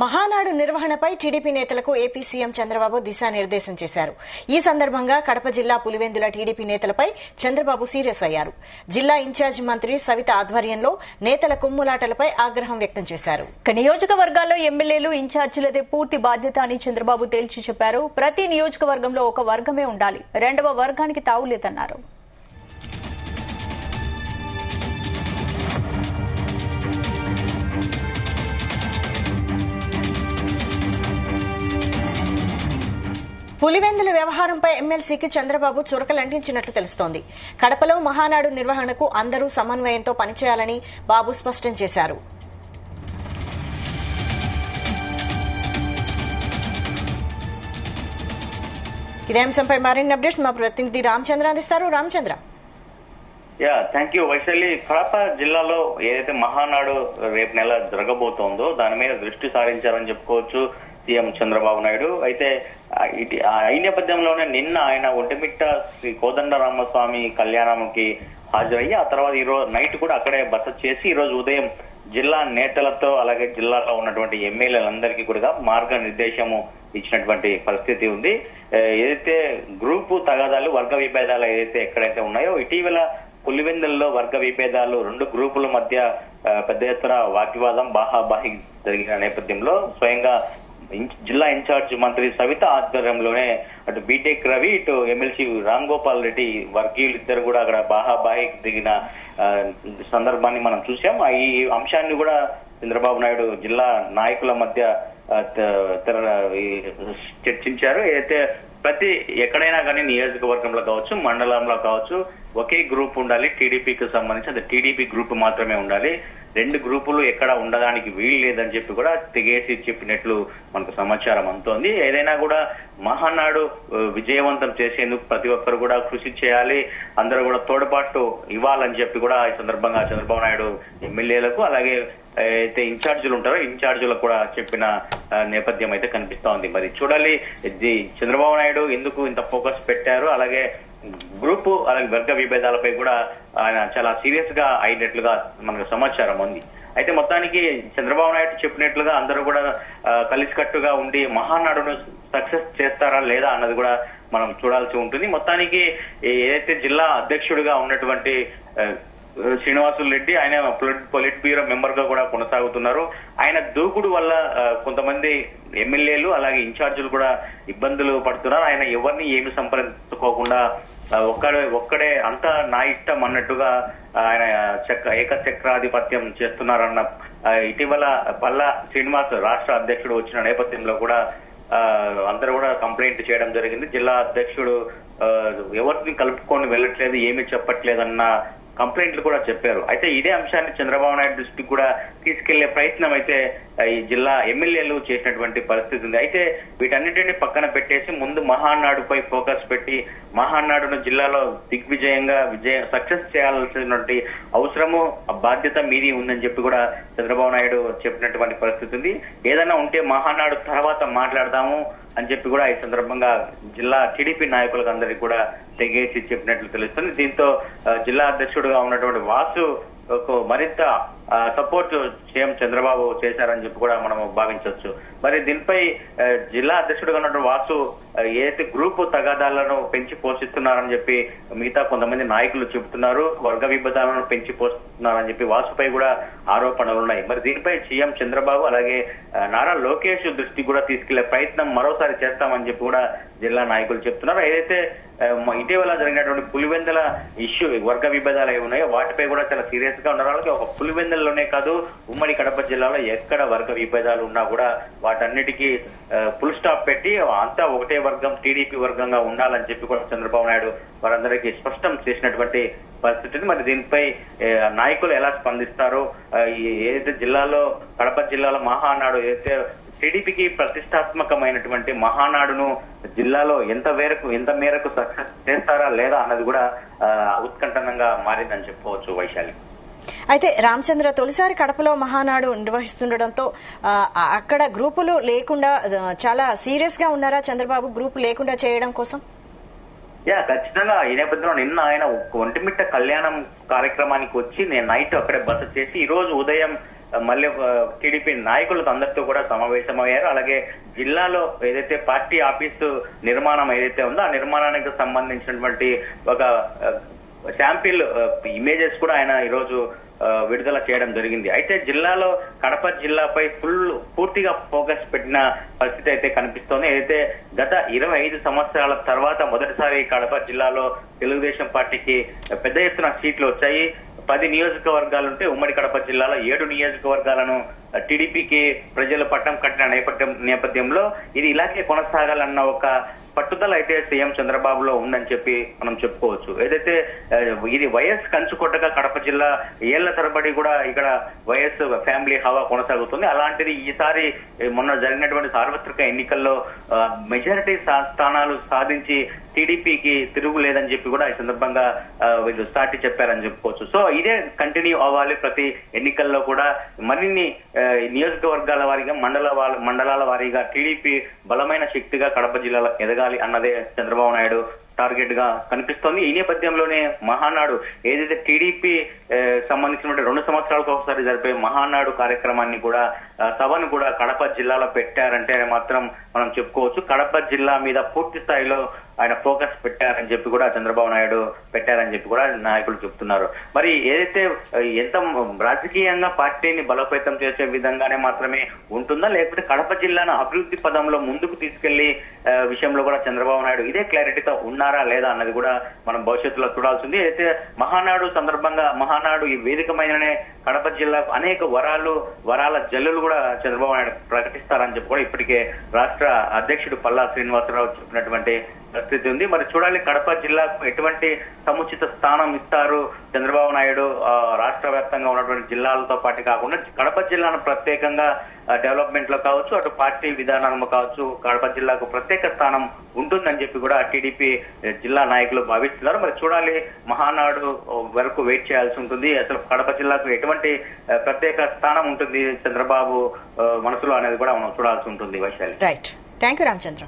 మహానాడు నిర్వహణపై టీడీపీ నేతలకు AP CM Chandrababu దిశానిర్దేశం చేశారు. ఈ సందర్భంగా కడప జిల్లా పులివెందుల టీడీపీ నేతలపై చంద్రబాబు సీరియస్ అయ్యారు. జిల్లా ఇన్ఛార్జి మంత్రి సవిత ఆధ్వర్యంలో నేతల కుమ్ములాటలపై ఆగ్రహం వ్యక్తం చేశారు. నియోజకవర్గాల్లో ఎమ్మెల్యేలు ఇన్ఛార్జీలదే పూర్తి బాధ్యత అని చంద్రబాబు తేల్చి చెప్పారు. ప్రతి నియోజకవర్గంలో ఒక వర్గమే ఉండాలి, రెండవ వర్గానికి తావులేదన్నారు. పులివెందుల వ్యవహారంపై ఎమ్మెల్సీకి చంద్రబాబు చురకలంటించినట్లు తెలుస్తోంది. కడపలో మహానాడు నిర్వహణకు అందరూ సమన్వయంతో పనిచేయాలని బాబు స్పష్టం చేశారు. ఇదే అంశంపై మరిన్ని అప్డేట్స్ మా ప్రతినిధి రామచంద్ర అందిస్తారు. రామచంద్ర. Thank you Vaishali. కడప జిల్లాలో ఏదైతే మహానాడు రేపు నెల జరగబోతోందో దాని మీద దృష్టి సారించారని చెప్పుకోవచ్చు సీఎం చంద్రబాబు నాయుడు. అయితే ఈ నేపథ్యంలోనే నిన్న ఆయన ఒంటిమిట్ట శ్రీ కోదండరామస్వామి కళ్యాణంకి హాజరయ్యి ఆ తర్వాత ఈ రోజు నైట్ కూడా అక్కడే బస చేసి ఈ రోజు ఉదయం జిల్లా నేతలతో అలాగే జిల్లాలో ఉన్నటువంటి ఎమ్మెల్యేలందరికీ కూడా మార్గనిర్దేశము ఇచ్చినటువంటి పరిస్థితి ఉంది. ఏదైతే గ్రూపు తగాదాలు వర్గ విభేదాలు ఏదైతే ఎక్కడైతే ఉన్నాయో ఇటీవల పులివెందుల్లో వర్గ విభేదాలు రెండు గ్రూపుల మధ్య పెద్ద ఎత్తున వాగ్వివాదం బాహాబాహి జరిగిన నేపథ్యంలో స్వయంగా జిల్లా ఇన్ఛార్జ్ మంత్రి సవిత ఆధ్వర్యంలోనే అటు బీటెక్ రవి ఇటు ఎమ్మెల్సీ రామ్ గోపాల్ రెడ్డి వర్గీయులు ఇద్దరు కూడా అక్కడ బాహాబాహి దిగిన సందర్భాన్ని మనం చూసాం. ఈ అంశాన్ని కూడా చంద్రబాబు నాయుడు జిల్లా నాయకుల మధ్య చర్చించారు. ఏదైతే ప్రతి ఎక్కడైనా కానీ నియోజకవర్గంలో కావచ్చు మండలంలో కావచ్చు ఒకే గ్రూప్ ఉండాలి, టీడీపీకి సంబంధించి అది టీడీపీ గ్రూప్ మాత్రమే ఉండాలి, రెండు గ్రూపులు ఎక్కడ ఉండడానికి వీలు లేదని చెప్పి కూడా తెగేసి చెప్పినట్లు మనకు సమాచారం అందుతోంది. ఏదైనా కూడా మహానాడు విజయవంతం చేసేందుకు ప్రతి ఒక్కరు కూడా కృషి చేయాలి, అందరూ కూడా తోడ్పాటు ఇవ్వాలని చెప్పి కూడా ఈ సందర్భంగా చంద్రబాబు నాయుడు ఎమ్మెల్యేలకు అలాగే అయితే ఇన్ఛార్జీలు ఉంటారో ఇన్ఛార్జీలకు కూడా చెప్పిన నేపథ్యం అయితే కనిపిస్తా ఉంది. మరి చూడాలి చంద్రబాబు నాయుడు ఎందుకు ఇంత ఫోకస్ పెట్టారు, అలాగే గ్రూపు అలాగే వర్గ విభేదాలపై కూడా ఆయన చాలా సీరియస్ గా అయినట్లుగా మనకు సమాచారం ఉంది. అయితే మొత్తానికి చంద్రబాబు నాయుడు చెప్పినట్లుగా అందరూ కూడా కలిసికట్టుగా ఉండి మహానాడును సక్సెస్ చేస్తారా లేదా అన్నది కూడా మనం చూడాల్సి ఉంటుంది. మొత్తానికి ఏదైతే జిల్లా అధ్యక్షుడిగా ఉన్నటువంటి శ్రీనివాసులు రెడ్డి ఆయన పొలిట్ బ్యూరో మెంబర్ గా కూడా కొనసాగుతున్నారు. ఆయన దూకుడు వల్ల కొంతమంది ఎమ్మెల్యేలు అలాగే ఇన్ఛార్జీలు కూడా ఇబ్బందులు పడుతున్నారు. ఆయన ఎవరిని ఏమి సంప్రదించుకోకుండా ఒక్కడే అంతా నా ఇష్టం అన్నట్టుగా ఆయన ఏకచక్రాధిపత్యం చేస్తున్నారన్న ఇటీవల పల్లా శ్రీనివాస్ రాష్ట్ర అధ్యక్షుడు వచ్చిన నేపథ్యంలో కూడా అందరూ కూడా కంప్లైంట్ చేయడం జరిగింది. జిల్లా అధ్యక్షుడు ఎవరిని కలుపుకొని వెళ్ళట్లేదు, ఏమీ చెప్పట్లేదన్న కంప్లైంట్లు కూడా చెప్పారు. అయితే ఇదే అంశాన్ని చంద్రబాబు నాయుడు దృష్టికి కూడా తీసుకెళ్లే ప్రయత్నం అయితే ఈ జిల్లా ఎమ్మెల్యేలు చేసినటువంటి పరిస్థితి ఉంది. అయితే వీటన్నిటిని పక్కన పెట్టేసి ముందు మహానాడుపై ఫోకస్ పెట్టి మహానాడును జిల్లాలో దిగ్విజయంగా సక్సెస్ చేయాల్సినటువంటి అవసరము బాధ్యత మీది ఉందని చెప్పి కూడా చంద్రబాబు నాయుడు చెప్పినటువంటి పరిస్థితి ఉంది. ఏదైనా ఉంటే మహానాడు తర్వాత మాట్లాడదాము అని చెప్పి కూడా ఈ సందర్భంగా జిల్లా టీడీపీ నాయకులకు అందరికీ కూడా తెగేసి చెప్పినట్లు తెలుస్తుంది. దీంతో జిల్లా అధ్యక్షుడుగా ఉన్నటువంటి వాసు మరింత సపోర్ట్ సీఎం చంద్రబాబు చేశారని చెప్పి కూడా మనం భావించవచ్చు. మరి దీనిపై జిల్లా అధ్యక్షుడిగా ఉన్నటువంటి వాసు ఏదైతే గ్రూపు తగాదాలను పెంచి పోషిస్తున్నారని చెప్పి మిగతా కొంతమంది నాయకులు చెబుతున్నారు, వర్గ విభేదాలను పెంచి పోషిస్తున్నారని చెప్పి వాసుపై కూడా ఆరోపణలు ఉన్నాయి. మరి దీనిపై సీఎం చంద్రబాబు అలాగే నారా లోకేష్ దృష్టి కూడా తీసుకెళ్లే ప్రయత్నం మరోసారి చేస్తామని చెప్పి కూడా జిల్లా నాయకులు చెప్తున్నారు. ఏదైతే ఇటీవల జరిగినటువంటి పులివెందుల ఇష్యూ వర్గ విభేదాలు ఏమి ఉన్నాయో వాటిపై కూడా చాలా సీరియస్ గా ఉన్నారు. వాళ్ళకి ఒక పులివెందులలోనే కాదు ఉమ్మడి కడప జిల్లాలో ఎక్కడ వర్గ విభేదాలు ఉన్నా కూడా వాటన్నిటికీ ఫుల్ స్టాప్ పెట్టి అంతా ఒకటే వర్గం టీడీపీ వర్గంగా ఉండాలని చెప్పి కూడా చంద్రబాబు నాయుడు వారందరికీ స్పష్టం చేసినటువంటి పరిస్థితి. మరి దీనిపై నాయకులు ఎలా స్పందిస్తారు, ఏదైతే జిల్లాలో కడప జిల్లాలో మహానాడు ఏదైతే టీడీపీకి ప్రతిష్టాత్మకమైనటువంటి మహానాడును జిల్లాలో ఎంత మేరకు సక్సెస్ చేస్తారా లేదా అన్నది కూడా ఉత్కంఠంగా మారిందని చెప్పుకోవచ్చు వైశాలి. అయితే రామచంద్ర తొలిసారి కడపలో మహానాడు నిర్వహిస్తుండటంతో అక్కడ గ్రూపులు లేకుండా చాలా సీరియస్ గా ఉన్నారా చంద్రబాబు గ్రూపు లేకుండా చేయడం కోసం? ఖచ్చితంగా ఈ నేపథ్యంలో నిన్న ఆయన ఒంటిమిట్ట కళ్యాణం కార్యక్రమానికి వచ్చి నేను నైట్ అక్కడే బస చేసి ఈ రోజు ఉదయం మళ్ళీ టీడీపీ నాయకులతో అందరితో కూడా సమావేశమయ్యారు. అలాగే జిల్లాలో ఏదైతే పార్టీ ఆఫీసు నిర్మాణం ఏదైతే ఉందో ఆ నిర్మాణానికి సంబంధించినటువంటి ఒక శాంపిల్ ఇమేజెస్ కూడా ఆయన ఈరోజు విడుదల చేయడం జరిగింది. అయితే జిల్లాలో కడప జిల్లాపై పూర్తిగా ఫోకస్ పెట్టిన పరిస్థితి అయితే కనిపిస్తోంది. అయితే గత 25 సంవత్సరాల తర్వాత మొదటిసారి కడప జిల్లాలో తెలుగుదేశం పార్టీకి పెద్ద ఎత్తున సీట్లు వచ్చాయి. 10 నియోజకవర్గాలుంటే ఉమ్మడి కడప జిల్లాలో 7 నియోజకవర్గాలను టీడీపీకి ప్రజలు పట్టం కట్టిన నేపథ్యంలో ఇది ఇలాగే కొనసాగాలన్న ఒక పట్టుదల అయితే సీఎం చంద్రబాబులో ఉందని చెప్పి మనం చెప్పుకోవచ్చు. ఏదైతే ఇది వైఎస్ కంచుకొట్టగా కడప జిల్లా ఏళ్ల తరబడి కూడా ఇక్కడ వైఎస్ ఫ్యామిలీ హవా కొనసాగుతుంది. అలాంటిది ఈసారి మొన్న జరిగినటువంటి సార్వత్రిక ఎన్నికల్లో మెజారిటీ స్థానాలు సాధించి టీడీపీకి తిరుగులేదని చెప్పి కూడా ఈ సందర్భంగా వీళ్ళు సాటి చెప్పారని చెప్పుకోవచ్చు. సో ఇదే కంటిన్యూ అవ్వాలి ప్రతి ఎన్నికల్లో కూడా. మరిన్ని నియోజకవర్గాల వారీగా మండలాల వారీగా టీడీపీ బలమైన శక్తిగా కడప జిల్లాలో ఎదగాలి అన్నదే చంద్రబాబు నాయుడు టార్గెట్ గా కనిపిస్తోంది. ఈ నేపథ్యంలోనే మహానాడు ఏదైతే టీడీపీ సంబంధించినటువంటి 2 సంవత్సరాలకు ఒకసారి జరిపే మహానాడు కార్యక్రమాన్ని కూడా సభను కూడా కడప జిల్లాలో పెట్టారంటే మాత్రం మనం చెప్పుకోవచ్చు కడప జిల్లా మీద పూర్తి స్థాయిలో ఆయన ఫోకస్ పెట్టారని చెప్పి కూడా చంద్రబాబు నాయుడు పెట్టారని చెప్పి కూడా నాయకులు చెప్తున్నారు. మరి ఏదైతే ఎంత రాజకీయంగా పార్టీని బలోపేతం చేసే విధంగానే మాత్రమే ఉంటుందా, లేకపోతే కడప జిల్లాను అభివృద్ధి పదంలో ముందుకు తీసుకెళ్లి విషయంలో కూడా చంద్రబాబు నాయుడు ఇదే క్లారిటీతో ఉన్నారా లేదా అన్నది కూడా మనం భవిష్యత్తులో చూడాల్సింది. అయితే మహానాడు సందర్భంగా మహానాడు ఈ వేదికమైననే కడప జిల్లాకు అనేక వరాల జల్లులు కూడా చంద్రబాబు నాయుడు ప్రకటిస్తారని చెప్పి కూడా ఇప్పటికే రాష్ట్ర అధ్యక్షుడు పల్లా శ్రీనివాసరావు చెప్పినటువంటి పరిస్థితి ఉంది. మరి చూడాలి కడప జిల్లాకు ఎటువంటి సముచిత స్థానం ఇస్తారు చంద్రబాబు నాయుడు. రాష్ట్ర వ్యాప్తంగా ఉన్నటువంటి జిల్లాలతో పాటు కాకుండా కడప జిల్లాను ప్రత్యేకంగా డెవలప్మెంట్ లో కావచ్చు, అటు పార్టీ విధానంలో కావచ్చు కడప జిల్లాకు ప్రత్యేక స్థానం ఉంటుందని చెప్పి కూడా టీడీపీ జిల్లా నాయకులు భావిస్తున్నారు. మరి చూడాలి మహానాడు వరకు వెయిట్ చేయాల్సి ఉంటుంది. అసలు కడప జిల్లాకు ఎటువంటి ప్రత్యేక స్థానం ఉంటుంది చంద్రబాబు మనసులో అనేది కూడా మనం చూడాల్సి ఉంటుంది. Vaishali. Right, thank you Ramachandra.